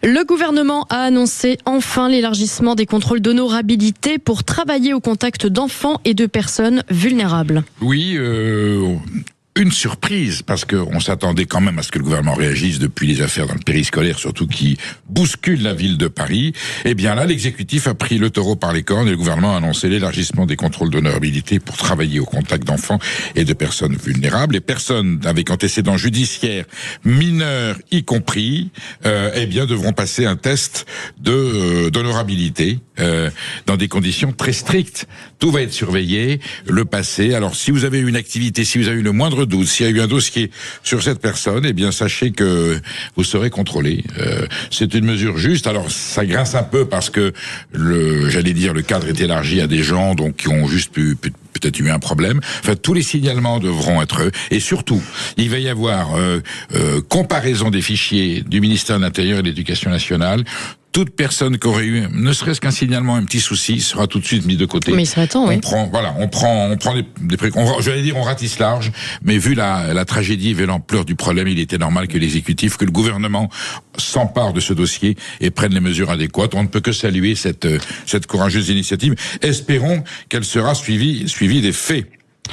Le gouvernement a annoncé enfin l'élargissement des contrôles d'honorabilité pour travailler au contact d'enfants et de personnes vulnérables. Oui, une surprise, parce qu'on s'attendait quand même à ce que le gouvernement réagisse depuis les affaires dans le périscolaire, surtout qui bousculent la ville de Paris. Eh bien là, l'exécutif a pris le taureau par les cornes et le gouvernement a annoncé l'élargissement des contrôles d'honorabilité pour travailler au contact d'enfants et de personnes vulnérables. Les personnes avec antécédents judiciaires, mineurs y compris, eh bien devront passer un test d'honorabilité dans des conditions très strictes. Tout va être surveillé, le passé. Alors si vous avez une activité, si vous avez eu le moindre doute, s'il y a eu un dossier sur cette personne, eh bien sachez que vous serez contrôlé. C'est une mesure juste. Alors ça grince un peu parce que le cadre est élargi à des gens donc qui ont juste peut-être eu un problème. Enfin, tous les signalements devront être, et surtout, il va y avoir comparaison des fichiers du ministère de l'Intérieur et de l'Éducation nationale. Toute personne qui aurait eu, ne serait-ce qu'un signalement, un petit souci, sera tout de suite mis de côté. Mais il serait temps, oui. On prend des précautions. J'allais dire, on ratisse large, mais vu la tragédie et vu l'ampleur du problème, il était normal que l'exécutif, que le gouvernement s'empare de ce dossier et prenne les mesures adéquates. On ne peut que saluer cette courageuse initiative. Espérons qu'elle sera suivie des faits.